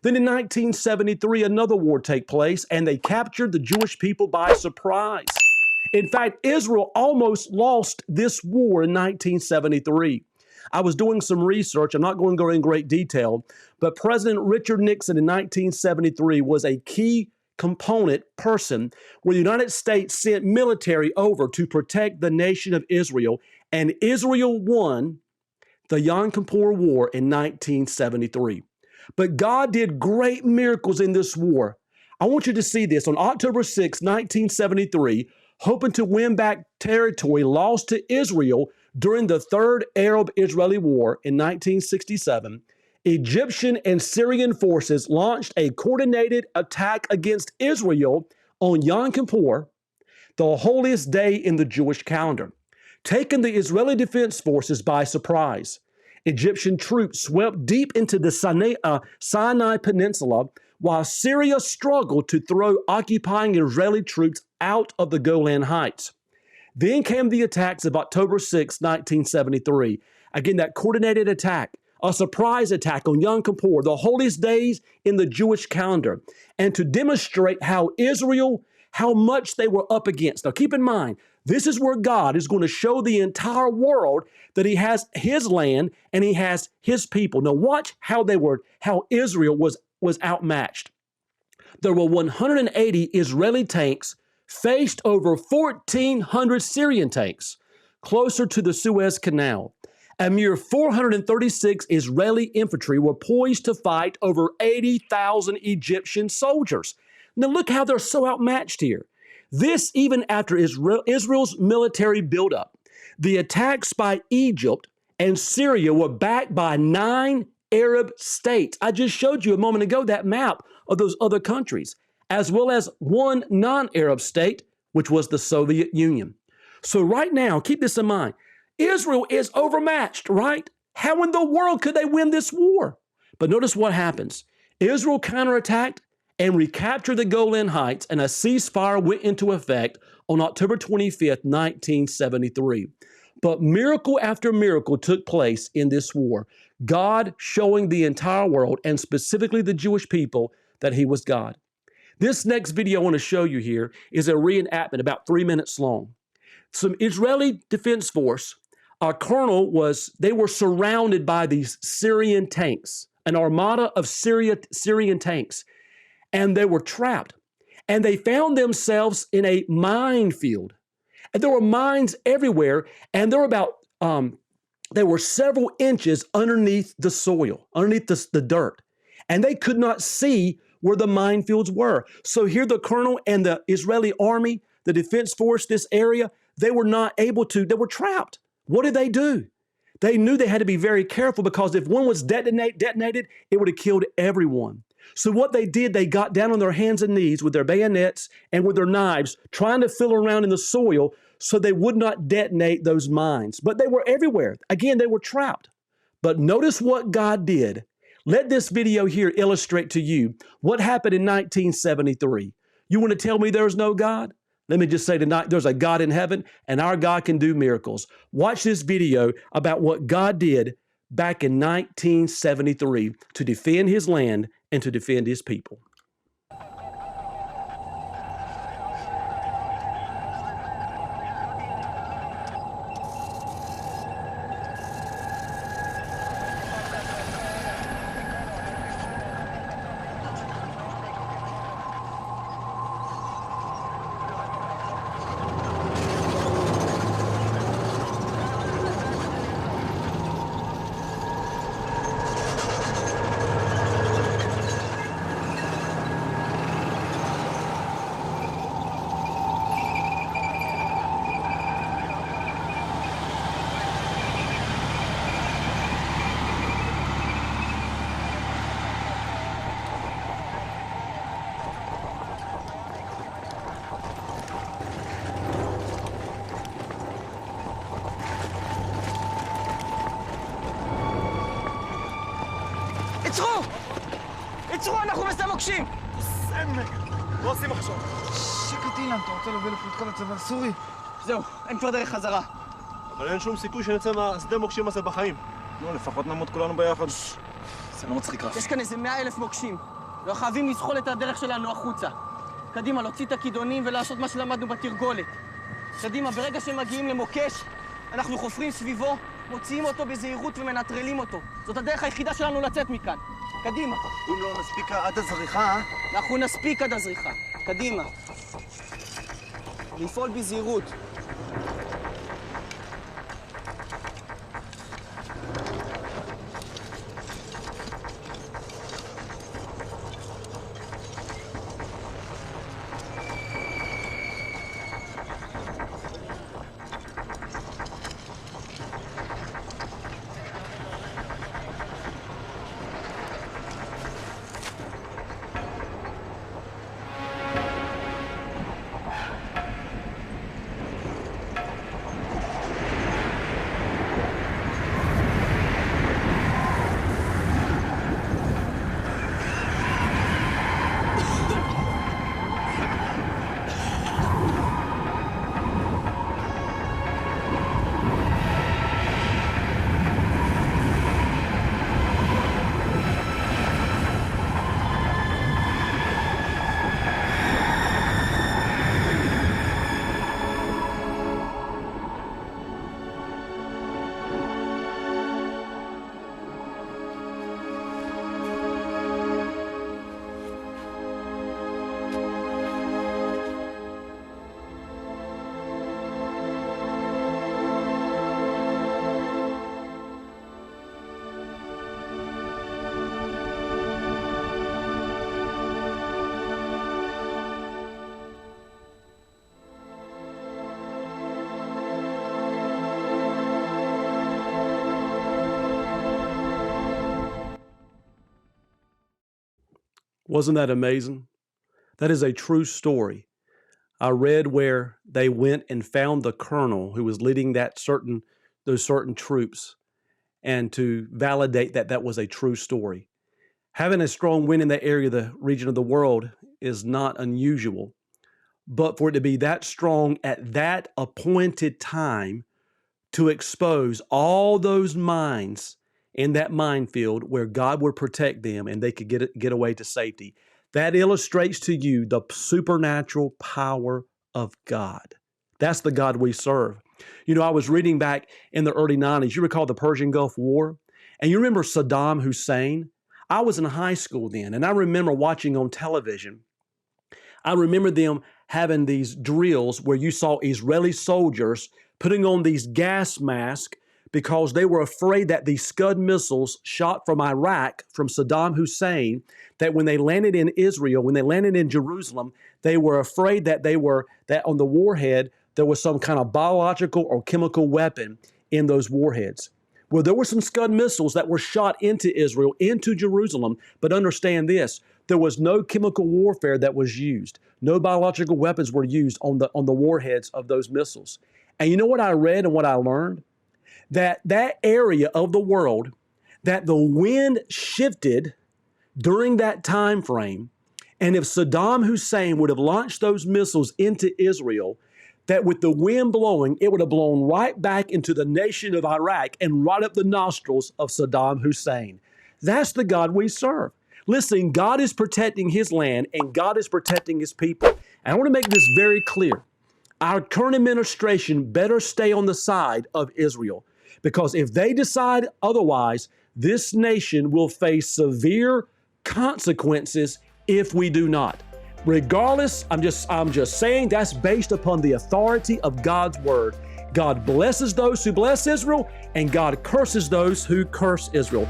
Then in 1973, another war took place, and they captured the Jewish people by surprise. In fact, Israel almost lost this war in 1973. I was doing some research. I'm not going to go in great detail, but President Richard Nixon in 1973 was a key component person where the United States sent military over to protect the nation of Israel, and Israel won the Yom Kippur War in 1973. But God did great miracles in this war. I want you to see this. On October 6, 1973, hoping to win back territory lost to Israel during the Third Arab-Israeli War in 1967, Egyptian and Syrian forces launched a coordinated attack against Israel on Yom Kippur, the holiest day in the Jewish calendar, taking the Israeli Defense Forces by surprise. Egyptian troops swept deep into the Sinai Peninsula while Syria struggled to throw occupying Israeli troops out of the Golan Heights. Then came the attacks of October 6, 1973. Again, that coordinated attack, a surprise attack on Yom Kippur, the holiest days in the Jewish calendar, and to demonstrate how much they were up against. Now, keep in mind, this is where God is going to show the entire world that he has his land and he has his people. Now, watch how Israel was outmatched. There were 180 Israeli tanks faced over 1,400 Syrian tanks closer to the Suez Canal. A mere 436 Israeli infantry were poised to fight over 80,000 Egyptian soldiers. Now look how they're so outmatched here. This even after Israel's military buildup. The attacks by Egypt and Syria were backed by 9 Arab states. I just showed you a moment ago that map of those other countries, as well as one non-Arab state, which was the Soviet Union. So right now, keep this in mind, Israel is overmatched, right? How in the world could they win this war? But notice what happens. Israel counterattacked and recaptured the Golan Heights, and a ceasefire went into effect on October 25th, 1973. But miracle after miracle took place in this war, God showing the entire world, and specifically the Jewish people, that he was God. This next video I want to show you here is a reenactment about 3 minutes long. Some Israeli Defense Force, they were surrounded by these Syrian tanks, an armada of Syrian tanks, and they were trapped. And they found themselves in a minefield. And there were mines everywhere, and they were several inches underneath the soil, underneath the dirt. And they could not see where the minefields were. So here the colonel and the Israeli army, the defense force, this area, they were trapped. What did they do? They knew they had to be very careful, because if one was detonated, it would have killed everyone. So what they did, they got down on their hands and knees with their bayonets and with their knives, trying to feel around in the soil so they would not detonate those mines. But they were everywhere. Again, they were trapped. But notice what God did. Let this video here illustrate to you what happened in 1973. You want to tell me there's no God? Let me just say tonight, there's a God in heaven, and our God can do miracles. Watch this video about what God did back in 1973 to defend his land and to defend his people. עצרו! עצרו, אנחנו בשדה מוקשים! סמק! מה עושים עכשיו? שקט אילן, אתה רוצה להביא לפה את כל הצבא הסורי? זהו, אין כבר דרך חזרה. אבל אין שום סיכוי שנצא מהשדה מוקשים הזה בחיים. נו, לפחות נמות כולנו ביחד. זה לא מצחיק רב. יש כאן איזה 100,000 מוקשים. לא חייבים לזחול את הדרך שלנו החוצה. קדימה, להוציא את הכידונים ולעשות מה שלמדנו בתרגולת. קדימה, ברגע שמגיעים למוקש, אנחנו חופרים סביבו, מוציאים אותו בזהירות ומנטרלים אותו. זאת הדרך היחידה שלנו לצאת מכאן. קדימה. אם לא נספיק עד הזריחה... אנחנו נספיק עד הזריחה. קדימה. לפעול בזהירות. Wasn't that amazing? That is a true story. I read where they went and found the colonel who was leading those certain troops, and to validate that that was a true story. Having a strong wind in that area, the region of the world, is not unusual. But for it to be that strong at that appointed time to expose all those mines in that minefield where God would protect them and they could get away to safety, that illustrates to you the supernatural power of God. That's the God we serve. You know, I was reading back in the early 90s, you recall the Persian Gulf War? And you remember Saddam Hussein? I was in high school then, and I remember watching on television. I remember them having these drills where you saw Israeli soldiers putting on these gas masks because they were afraid that these Scud missiles shot from Iraq, from Saddam Hussein, that when they landed in Israel, when they landed in Jerusalem, they were afraid that that on the warhead, there was some kind of biological or chemical weapon in those warheads. Well, there were some Scud missiles that were shot into Israel, into Jerusalem, but understand this, there was no chemical warfare that was used. No biological weapons were used on the warheads of those missiles. And you know what I read and what I learned? That area of the world, that the wind shifted during that time frame, and if Saddam Hussein would have launched those missiles into Israel, that with the wind blowing, it would have blown right back into the nation of Iraq and right up the nostrils of Saddam Hussein. That's the God we serve. Listen, God is protecting his land and God is protecting his people. And I want to make this very clear. Our current administration better stay on the side of Israel, because if they decide otherwise, this nation will face severe consequences if we do not. Regardless, I'm just saying that's based upon the authority of God's word. God blesses those who bless Israel, and God curses those who curse Israel.